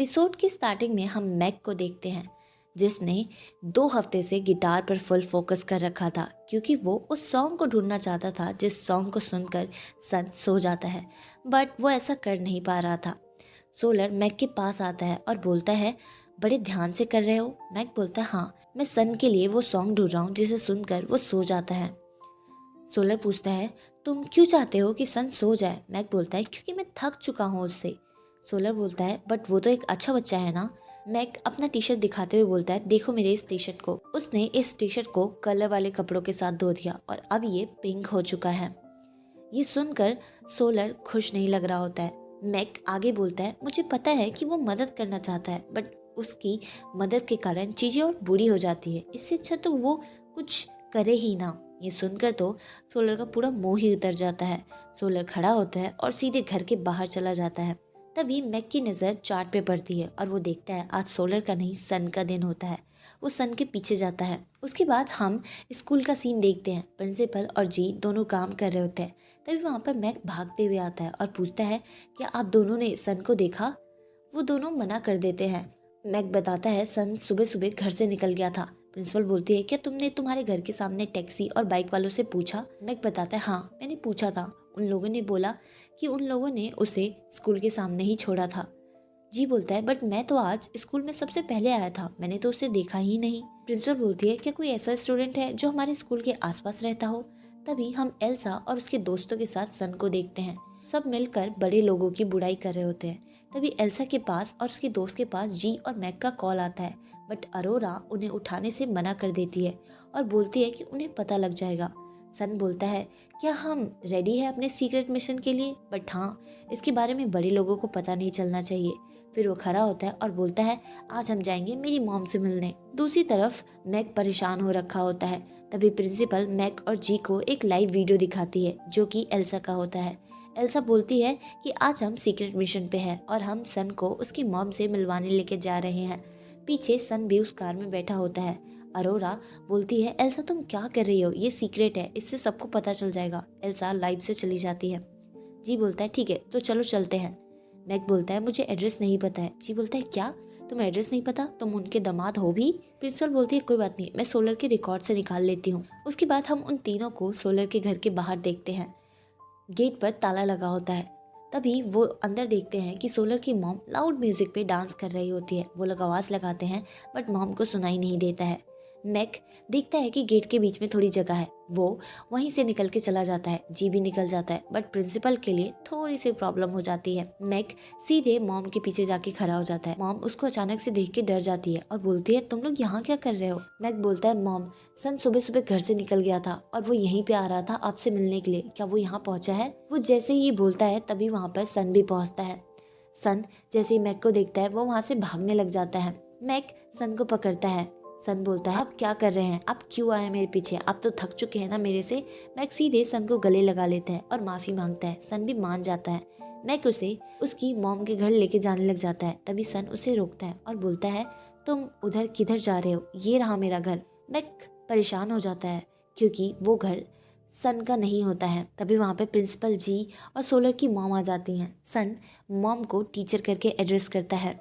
Episode की starting में हम मैक को देखते हैं जिसने 2 हफ्ते से गिटार पर फुल फोकस कर रखा था क्योंकि वो उस सॉन्ग को ढूंढना चाहता था जिस सॉन्ग को सुनकर सन सो जाता है। बट वो ऐसा कर नहीं पा रहा था। सोलर मैक के पास आता है और बोलता है, बड़े ध्यान से कर रहे हो? मैक बोलता है, हाँ, मैं सन के लिए वो सॉन्ग ढूंढ रहा हूँ जिसे सुनकर वो सो जाता है। सोलर पूछता है, तुम क्यों चाहते हो कि सन सो जाए? मैक बोलता है, क्योंकि मैं थक चुका हूँ उससे। सोलर बोलता है, बट वो तो एक अच्छा बच्चा है ना। मैक अपना टी शर्ट दिखाते हुए बोलता है, देखो मेरे इस टी शर्ट को। उसने इस टी शर्ट को कलर वाले कपड़ों के साथ धो दिया और अब ये पिंक हो चुका है। ये सुनकर सोलर खुश नहीं लग रहा होता है। मैक आगे बोलता है, मुझे पता है कि वो मदद करना चाहता है बट उसकी मदद के कारण चीज़ें और बुरी हो जाती है। इससे अच्छा तो वो कुछ करे ही ना। ये सुनकर तो सोलर का पूरा मोह ही उतर जाता है। सोलर खड़ा होता है और सीधे घर के बाहर चला जाता है। तभी मैक की नज़र चार्ट पे पड़ती है और वो देखता है आज सोलर का नहीं सन का दिन होता है। वो सन के पीछे जाता है। उसके बाद हम स्कूल का सीन देखते हैं। प्रिंसिपल और जी दोनों काम कर रहे होते हैं। तभी वहाँ पर मैक भागते हुए आता है और पूछता है, क्या आप दोनों ने सन को देखा? वो दोनों मना कर देते हैं। मैक बताता है, सन सुबह सुबह घर से निकल गया था। प्रिंसिपल बोलती है, क्या तुमने तुम्हारे घर के सामने टैक्सी और बाइक वालों से पूछा? मैक बताता है, हाँ, मैंने पूछा था। उन लोगों ने बोला कि उन लोगों ने उसे स्कूल के सामने ही छोड़ा था। जी बोलता है, बट मैं तो आज स्कूल में सबसे पहले आया था, मैंने तो उसे देखा ही नहीं। प्रिंसिपल बोलती है, क्या कोई ऐसा स्टूडेंट है जो हमारे स्कूल के आसपास रहता हो? तभी हम एल्सा और उसके दोस्तों के साथ सन को देखते हैं। सब मिलकर बड़े लोगों की बुराई कर रहे होते हैं। तभी एल्सा के पास और उसके दोस्त के पास जी और मैक का कॉल आता है बट अरोरा उन्हें उठाने से मना कर देती है और बोलती है कि उन्हें पता लग जाएगा। सन बोलता है, क्या हम रेडी है अपने सीक्रेट मिशन के लिए? बट हाँ, इसके बारे में बड़े लोगों को पता नहीं चलना चाहिए। फिर वो खड़ा होता है और बोलता है, आज हम जाएंगे मेरी मॉम से मिलने। दूसरी तरफ मैक परेशान हो रखा होता है। तभी प्रिंसिपल मैक और जी को एक लाइव वीडियो दिखाती है जो कि एल्सा का होता है। एल्सा बोलती है कि आज हम सीक्रेट मिशन पे हैं और हम सन को उसकी मॉम से मिलवाने लेके जा रहे हैं। पीछे सन भी उस कार में बैठा होता है। अरोरा बोलती है, एल्सा तुम क्या कर रही हो? ये सीक्रेट है, इससे सबको पता चल जाएगा। एल्सा लाइव से चली जाती है। जी बोलता है, ठीक है तो चलो चलते हैं। मैक बोलता है, मुझे एड्रेस नहीं पता है। जी बोलता है, क्या तुम एड्रेस नहीं पता? तुम उनके दामाद हो भी? प्रिंसिपल बोलती है, कोई बात नहीं, मैं सोलर के रिकॉर्ड से निकाल लेती हूँ। उसके बाद हम उन तीनों को सोलर के घर के बाहर देखते हैं। गेट पर ताला लगा होता है। तभी वो अंदर देखते हैं कि सोलर की मॉम लाउड म्यूजिक पे डांस कर रही होती है। वो लोग आवाज़ लगाते हैं बट मॉम को सुनाई नहीं देता है। मैक देखता है कि गेट के बीच में थोड़ी जगह है। वो वहीं से निकल के चला जाता है। जी भी निकल जाता है बट प्रिंसिपल के लिए थोड़ी सी प्रॉब्लम हो जाती है। मैक सीधे मॉम के पीछे जाके खड़ा हो जाता है। मॉम उसको अचानक से देख के डर जाती है और बोलती है, तुम लोग यहाँ क्या कर रहे हो? मैक बोलता है, मॉम, सन सुबह सुबह घर से निकल गया था और वो यहीं पे आ रहा था आपसे मिलने के लिए। क्या वो यहाँ पहुंचा है? वो जैसे ही बोलता है तभी वहाँ पर सन भी पहुंचता है। सन जैसे ही मैक को देखता है वो वहाँ से भागने लग जाता है। मैक सन को पकड़ता है। सन बोलता है, आप क्या कर रहे हैं? आप क्यों आए मेरे पीछे? आप तो थक चुके हैं ना मेरे से। मैक सीधे सन को गले लगा लेता है और माफ़ी मांगता है। सन भी मान जाता है। मैक उसे उसकी मॉम के घर लेके जाने लग जाता है। तभी सन उसे रोकता है और बोलता है, तुम उधर किधर जा रहे हो? ये रहा मेरा घर। मैक परेशान हो जाता है क्योंकि वो घर सन का नहीं होता है। तभी वहाँ पे प्रिंसिपल जी और सोलर की मॉम आ जाती हैं। सन मॉम को टीचर करके एड्रेस करता है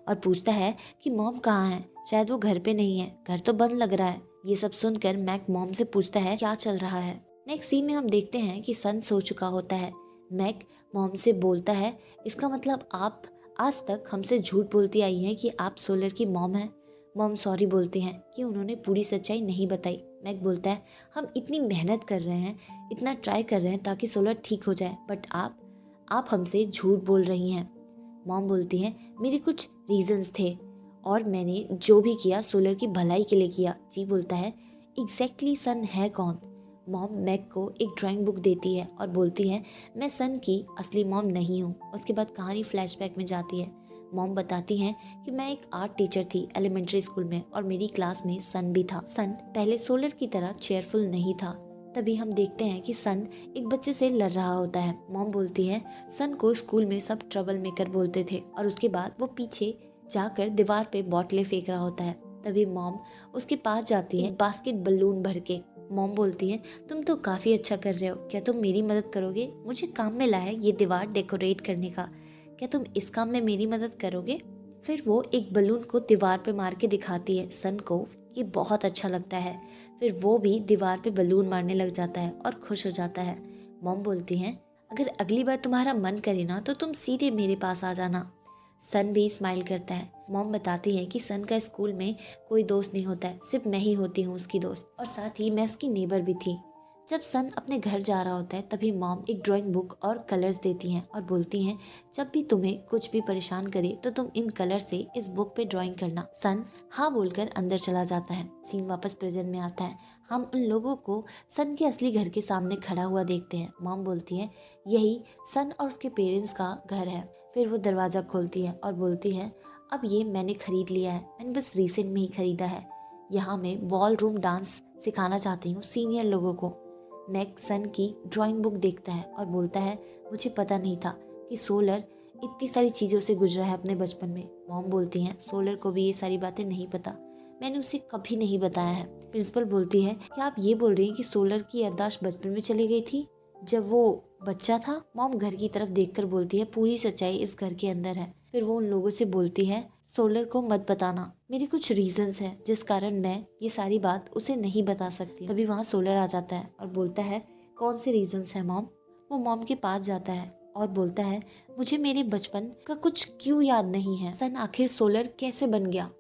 और पूछता है कि मॉम कहाँ है? शायद वो घर पे नहीं है, घर तो बंद लग रहा है। ये सब सुनकर मैक मॉम से पूछता है, क्या चल रहा है? नेक्स्ट सीन में हम देखते हैं कि सन सो चुका होता है। मैक मॉम से बोलता है, इसका मतलब आप आज तक हमसे झूठ बोलती आई हैं कि आप सोलर की मॉम हैं। मॉम सॉरी बोलते हैं कि उन्होंने पूरी सच्चाई नहीं बताई। मैक बोलता है, हम इतनी मेहनत कर रहे हैं, इतना ट्राई कर रहे हैं ताकि सोलर ठीक हो जाए, बट आप हमसे झूठ बोल रही हैं। मॉम बोलती हैं, मेरे कुछ रीजंस थे और मैंने जो भी किया सोलर की भलाई के लिए किया। जी बोलता है, एग्जैक्टली सन है कौन? मॉम मैक को एक ड्राइंग बुक देती है और बोलती है, मैं सन की असली मॉम नहीं हूँ। उसके बाद कहानी फ्लैशबैक में जाती है। मॉम बताती हैं कि मैं एक आर्ट टीचर थी एलिमेंट्री स्कूल में और मेरी क्लास में सन भी था। सन पहले सोलर की तरह चेयरफुल नहीं था। तभी हम देखते हैं कि सन एक बच्चे से लड़ रहा होता है। मॉम बोलती है, सन को स्कूल में सब ट्रबल मेकर बोलते थे और उसके बाद वो पीछे जाकर दीवार पे बॉटलें फेंक रहा होता है। तभी मॉम उसके पास जाती है बास्केट बलून भर के। मॉम बोलती है, तुम तो काफ़ी अच्छा कर रहे हो, क्या तुम मेरी मदद करोगे? मुझे काम में लाया है ये दीवार डेकोरेट करने का, क्या तुम इस काम में मेरी मदद करोगे? फिर वो एक बलून को दीवार पे मार के दिखाती है सन को। ये बहुत अच्छा लगता है। फिर वो भी दीवार पे बलून मारने लग जाता है और खुश हो जाता है। मॉम बोलती हैं, अगर अगली बार तुम्हारा मन करे ना तो तुम सीधे मेरे पास आ जाना। सन भी स्माइल करता है। मॉम बताती है कि सन का स्कूल में कोई दोस्त नहीं होता है, सिर्फ मैं ही होती हूँ उसकी दोस्त, और साथ ही मैं उसकी नेबर भी थी। जब सन अपने घर जा रहा होता है तभी मॉम एक ड्राइंग बुक और कलर्स देती हैं और बोलती हैं, जब भी तुम्हें कुछ भी परेशान करे तो तुम इन कलर से इस बुक पे ड्राइंग करना। सन हाँ बोलकर अंदर चला जाता है। सीन वापस प्रेजेंट में आता है। हम उन लोगों को सन के असली घर के सामने खड़ा हुआ देखते हैं। मॉम बोलती है, यही सन और उसके पेरेंट्स का घर है। फिर वो दरवाज़ा खोलती है और बोलती है, अब ये मैंने खरीद लिया है, मैंने बस रिसेंट में ही खरीदा है। यहाँ मैं बॉल रूम डांस सिखाना चाहती हूँ सीनियर लोगों को। मैक सन की ड्राइंग बुक देखता है और बोलता है, मुझे पता नहीं था कि सोलर इतनी सारी चीज़ों से गुजरा है अपने बचपन में। मॉम बोलती हैं, सोलर को भी ये सारी बातें नहीं पता, मैंने उसे कभी नहीं बताया है। प्रिंसिपल बोलती है, क्या आप ये बोल रही हैं कि सोलर की याददाश्त बचपन में चली गई थी जब वो बच्चा था? मॉम घर की तरफ देखकर बोलती है, पूरी सच्चाई इस घर के अंदर है। फिर वो उन लोगों से बोलती है, सोलर को मत बताना, मेरे कुछ रीजंस हैं जिस कारण मैं ये सारी बात उसे नहीं बता सकती। तभी वहाँ सोलर आ जाता है और बोलता है, कौन से रीजंस हैं मॉम? वो मॉम के पास जाता है और बोलता है, मुझे मेरे बचपन का कुछ क्यों याद नहीं है। सन, आखिर सोलर कैसे बन गया?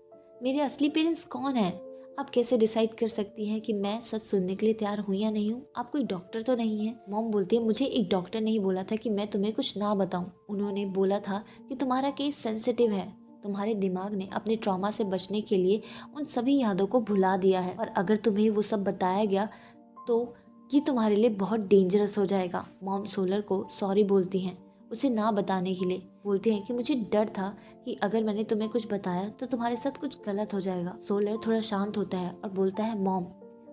मेरे असली पेरेंट्स कौन है? आप कैसे डिसाइड कर सकती हैं कि मैं सच सुनने के लिए तैयार हूँ या नहीं हूँ? आप कोई डॉक्टर तो नहीं है? मॉम बोलती है, मुझे एक डॉक्टर ने ही बोला था कि मैं तुम्हें कुछ ना बताऊं। उन्होंने बोला था कि तुम्हारा केस सेंसिटिव है, तुम्हारे दिमाग ने अपने ट्रॉमा से बचने के लिए उन सभी यादों को भुला दिया है, और अगर तुम्हें वो सब बताया गया तो ये तुम्हारे लिए बहुत डेंजरस हो जाएगा। मॉम सोलर को सॉरी बोलती हैं उसे ना बताने के लिए। बोलती हैं कि मुझे डर था कि अगर मैंने तुम्हें कुछ बताया तो तुम्हारे साथ कुछ गलत हो जाएगा। सोलर थोड़ा शांत होता है और बोलता है, मॉम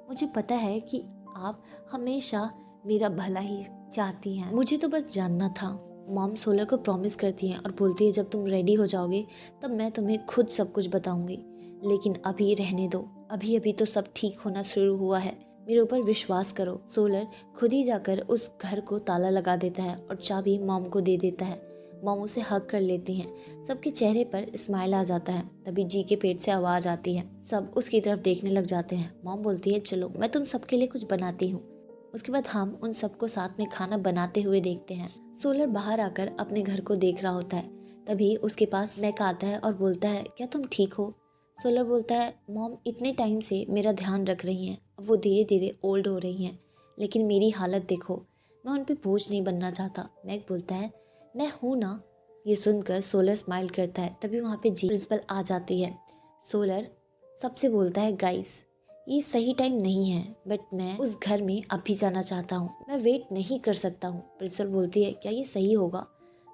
मुझे पता है कि आप हमेशा मेरा भला ही चाहती हैं, मुझे तो बस जानना था। मॉम सोलर को प्रॉमिस करती हैं और बोलती है, जब तुम रेडी हो जाओगे तब मैं तुम्हें खुद सब कुछ बताऊंगी, लेकिन अभी रहने दो, अभी अभी तो सब ठीक होना शुरू हुआ है, मेरे ऊपर विश्वास करो। सोलर खुद ही जाकर उस घर को ताला लगा देता है और चाबी मॉम को दे देता है। मॉम उसे हग कर लेती हैं। सबके चेहरे पर स्माइल आ जाता है। तभी जी के पेट से आवाज़ आती है। सब उसकी तरफ देखने लग जाते हैं। मॉम बोलती है, चलो मैं तुम सबके लिए कुछ बनाती हूँ। उसके बाद हम उन सबको साथ में खाना बनाते हुए देखते हैं। सोलर बाहर आकर अपने घर को देख रहा होता है। तभी उसके पास मैक आता है और बोलता है, क्या तुम ठीक हो? सोलर बोलता है, मॉम इतने टाइम से मेरा ध्यान रख रही हैं, अब वो धीरे धीरे ओल्ड हो रही हैं, लेकिन मेरी हालत देखो, मैं उन पे बोझ नहीं बनना चाहता। मैक बोलता है, मैं हूँ ना। ये सुनकर सोलर स्माइल करता है। तभी वहाँ पे जी प्रिंसिपल आ जाती है। सोलर सबसे बोलता है, गाइस ये सही टाइम नहीं है, बट मैं उस घर में अभी जाना चाहता हूँ, मैं वेट नहीं कर सकता हूँ। प्रिंसिपल बोलती है, क्या ये सही होगा?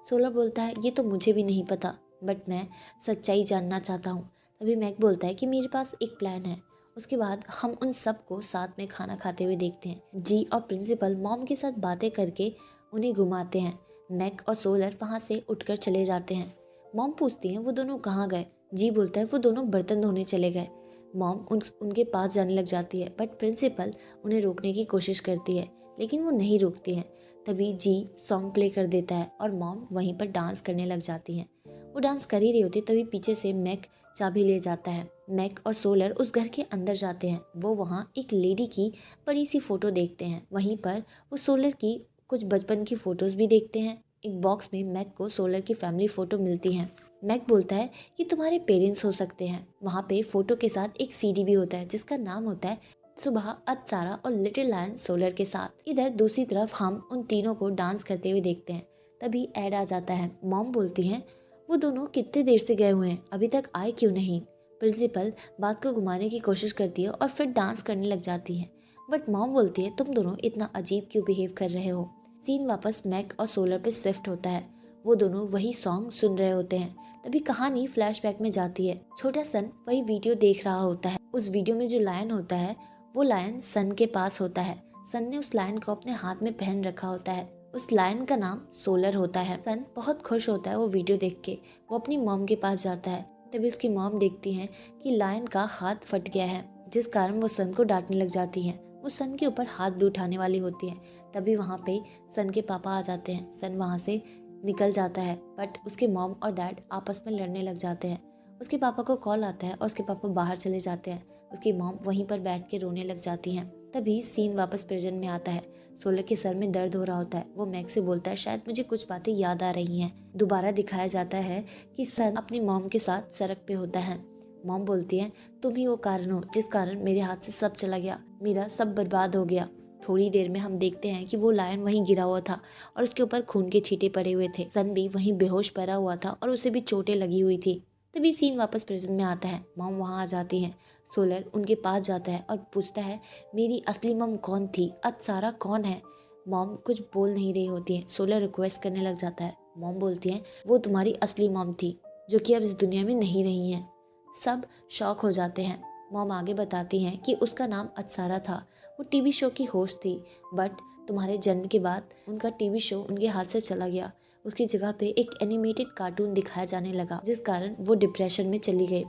सोलर बोलता है, ये तो मुझे भी नहीं पता, बट मैं सच्चाई जानना चाहता हूँ। तभी मैक बोलता है कि मेरे पास एक प्लान है। उसके बाद हम उन सबको साथ में खाना खाते हुए देखते हैं। जी और प्रिंसिपल मॉम के साथ बातें करके उन्हें घुमाते हैं। मैक और सोलर वहाँ से उठकर चले जाते हैं। मॉम पूछती हैं, वो दोनों कहाँ गए? जी बोलता है, वो दोनों बर्तन धोने चले गए। मॉम उनके पास जाने लग जाती है, बट प्रिंसिपल उन्हें रोकने की कोशिश करती है, लेकिन वो नहीं रोकती हैं। तभी जी सॉन्ग प्ले कर देता है और मॉम वहीं पर डांस करने लग जाती हैं। वो डांस कर ही रही होती, तभी पीछे से मैक चाबी ले जाता है। मैक और सोलर उस घर के अंदर जाते हैं। वो वहाँ एक लेडी की बड़ी सी फोटो देखते हैं। वहीं पर वो सोलर की कुछ बचपन की फोटोज भी देखते हैं। एक बॉक्स में मैक को सोलर की फैमिली फोटो मिलती है। मैक बोलता है, ये तुम्हारे पेरेंट्स हो सकते हैं। वहाँ पे फोटो के साथ एक सीडी भी होता है जिसका नाम होता है सुबह अत्सारा और लिटिल लायन सोलर के साथ। इधर दूसरी तरफ हम उन तीनों को डांस करते हुए देखते हैं। तभी ऐड आ जाता है। मॉम बोलती हैं, वो दोनों कितने देर से गए हुए हैं, अभी तक आए क्यों नहीं? प्रिंसिपल बात को घुमाने की कोशिश करती है और फिर डांस करने लग जाती है। बट मॉम बोलती है, तुम दोनों इतना अजीब क्यों बिहेव कर रहे हो? सीन वापस मैक और सोलर पे शिफ्ट होता है। वो दोनों वही सॉन्ग सुन रहे होते हैं। तभी कहानी फ्लैशबैक में जाती है। छोटा सन वही वीडियो देख रहा होता है। उस वीडियो में जो लायन होता है वो लायन सन के पास होता है। सन ने उस लायन को अपने हाथ में पहन रखा होता है। उस लायन का नाम सोलर होता है। सन बहुत खुश होता है वो वीडियो देख के। वो अपनी मॉम के पास जाता है। तभी उसकी मॉम देखती हैं कि लायन का हाथ फट गया है, जिस कारण वो सन को डांटने लग जाती हैं। वो सन के ऊपर हाथ भी उठाने वाली होती है। तभी वहाँ पे सन के पापा आ जाते हैं। सन वहाँ से निकल जाता है, बट उसके मॉम और डैड आपस में लड़ने लग जाते हैं। उसके पापा को कॉल आता है और उसके पापा बाहर चले जाते हैं। उसकी मॉम वहीं पर बैठ के रोने लग जाती हैं। तभी सीन वापस प्रेजेंट में आता है। सोलर के सर में दर्द हो रहा होता है। वो मैक से बोलता है शायद मुझे कुछ बातें याद आ रही हैं। दोबारा दिखाया जाता है कि सन अपनी मॉम के साथ सड़क पे होता है। मॉम बोलती है तुम ही वो कारण हो जिस कारण मेरे हाथ से सब चला गया, मेरा सब बर्बाद हो गया। थोड़ी देर में हम देखते हैं कि वो लायन वहीं गिरा हुआ था और उसके ऊपर खून के छींटे पड़े हुए थे। सन भी वहीं बेहोश पड़ा हुआ था और उसे भी चोटें लगी हुई थी। तभी सीन वापस प्रेजेंट में आता है। मॉम वहाँ आ जाती हैं। सोलर उनके पास जाता है और पूछता है मेरी असली मॉम कौन थी, अप्सरा कौन है। मॉम कुछ बोल नहीं रही होती है। सोलर रिक्वेस्ट करने लग जाता है। मॉम बोलती है वो तुम्हारी असली मॉम थी जो कि अब इस दुनिया में नहीं रही हैं। सब शॉक हो जाते हैं। मॉम आगे बताती हैं कि उसका नाम अप्सरा था। वो टीवी शो की होस्ट थी, बट तुम्हारे जन्म के बाद उनका टीवी शो उनके हाथ से चला गया। उसकी जगह पे एक एनिमेटेड कार्टून दिखाया जाने लगा जिस कारण वो डिप्रेशन में चली गई।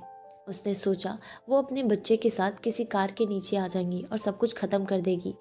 उसने सोचा वो अपने बच्चे के साथ किसी कार के नीचे आ जाएंगी और सब कुछ ख़त्म कर देगी।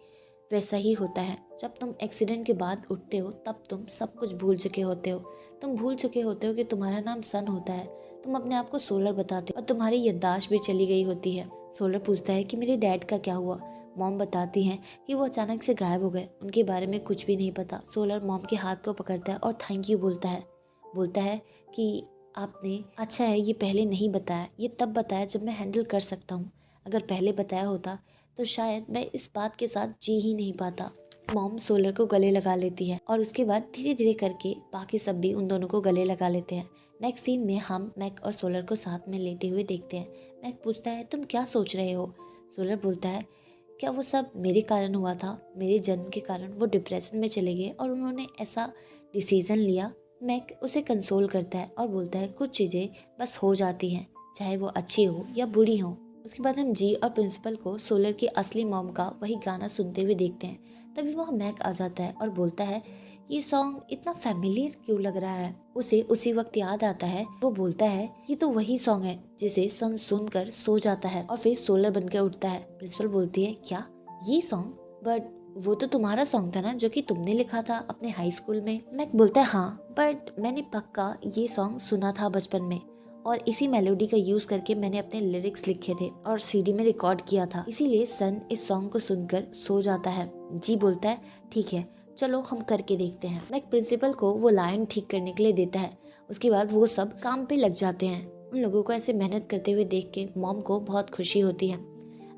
वैसा ही होता है, जब तुम एक्सीडेंट के बाद उठते हो तब तुम सब कुछ भूल चुके होते हो। तुम भूल चुके होते हो कि तुम्हारा नाम सन होता है। तुम अपने आप को सोलर बताते हो और तुम्हारी याददाश्त भी चली गई होती है। सोलर पूछता है कि मेरे डैड का क्या हुआ। मॉम बताती हैं कि वो अचानक से गायब हो गए, उनके बारे में कुछ भी नहीं पता। सोलर मॉम के हाथ को पकड़ता है और थैंक यू बोलता है कि आपने अच्छा है ये पहले नहीं बताया, ये तब बताया जब मैं हैंडल कर सकता हूँ। अगर पहले बताया होता तो शायद मैं इस बात के साथ जी ही नहीं पाता। मॉम सोलर को गले लगा लेती है और उसके बाद धीरे धीरे करके बाकी सब भी उन दोनों को गले लगा लेते हैं। नेक्स्ट सीन में हम मैक और सोलर को साथ में लेटे हुए देखते हैं। मैक पूछता है तुम क्या सोच रहे हो। सोलर बोलता है क्या वो सब मेरे कारण हुआ था, मेरे जन्म के कारण वो डिप्रेशन में चले गए और उन्होंने ऐसा डिसीजन लिया। मैक उसे कंसोल करता है और बोलता है कुछ चीज़ें बस हो जाती हैं, चाहे वो अच्छी हो या बुरी हो। उसके बाद हम जी और प्रिंसिपल को सोलर की असली मॉम का वही गाना सुनते हुए देखते हैं। तभी वहाँ मैक आ जाता है और बोलता है ये सॉन्ग इतना फैमिलियर क्यों लग रहा है। उसे उसी वक्त याद आता है। वो बोलता है ये तो वही सॉन्ग है जिसे सन सुनकर सो जाता है और फिर सोलर बनकर उठता है। प्रिंसिपल बोलती है क्या ये सॉन्ग, बट वो तो तुम्हारा सॉन्ग था ना जो कि तुमने लिखा था अपने हाई स्कूल में। मैक बोलता है हाँ, बट मैंने पक्का ये सॉन्ग सुना था बचपन में और इसी मेलोडी का यूज करके मैंने अपने लिरिक्स लिखे थे और सीडी में रिकॉर्ड किया था, इसीलिए सन इस सॉन्ग को सुनकर सो जाता है। जी बोलता है ठीक है चलो हम करके देखते हैं। मैक प्रिंसिपल को वो लाइन ठीक करने के लिए देता है। उसके बाद वो सब काम पे लग जाते हैं। उन लोगों को ऐसे मेहनत करते हुए देख के मॉम को बहुत खुशी होती है।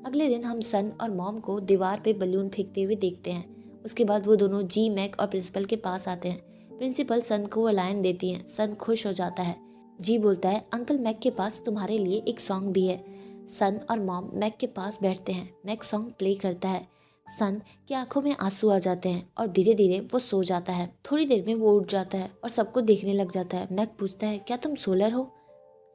अगले दिन हम सन और मॉम को दीवार पे बलून फेंकते हुए देखते हैं। उसके बाद वो दोनों जी, मैक और प्रिंसिपल के पास आते हैं। प्रिंसिपल सन को वो लाइन देती है। सन खुश हो जाता है। जी बोलता है अंकल मैक के पास तुम्हारे लिए एक सॉन्ग भी है। सन और मॉम मैक के पास बैठते हैं। मैक सॉन्ग प्ले करता है। सन की आंखों में आंसू आ जाते हैं और धीरे धीरे वो सो जाता है। थोड़ी देर में वो उठ जाता है और सबको देखने लग जाता है। मैक पूछता है क्या तुम सोलर हो।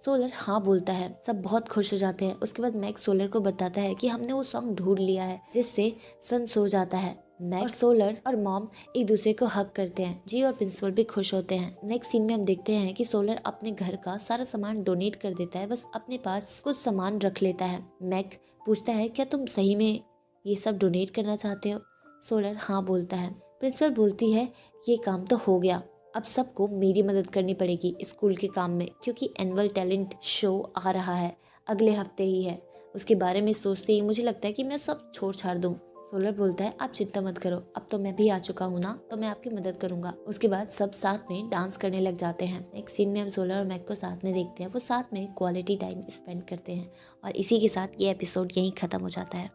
सोलर हाँ बोलता है। सब बहुत खुश हो जाते हैं। उसके बाद मैक सोलर को बताता है कि हमने वो सॉन्ग ढूंढ लिया है जिससे सन सो जाता है। मैक और सोलर और मॉम एक दूसरे को हक करते हैं। जी और प्रिंसिपल भी खुश होते हैं। नेक्स्ट सीन में हम देखते हैं कि सोलर अपने घर का सारा सामान डोनेट कर देता है, बस अपने पास कुछ सामान रख लेता है। मैक पूछता है क्या तुम सही में ये सब डोनेट करना चाहते हो। सोलर हाँ बोलता है। प्रिंसिपल बोलती है ये काम तो हो गया, अब सबको मेरी मदद करनी पड़ेगी स्कूल के काम में, क्योंकि एनुअल टैलेंट शो आ रहा है, अगले हफ्ते ही है। उसके बारे में सोचते ही मुझे लगता है कि मैं सब छोड़ छाड़ दूँ। सोलर बोलता है आप चिंता मत करो, अब तो मैं भी आ चुका हूँ ना, तो मैं आपकी मदद करूंगा। उसके बाद सब साथ में डांस करने लग जाते हैं। एक सीन में हम सोलर और मैक को साथ में देखते हैं। वो साथ में क्वालिटी टाइम स्पेंड करते हैं और इसी के साथ ये एपिसोड यहीं ख़त्म हो जाता है।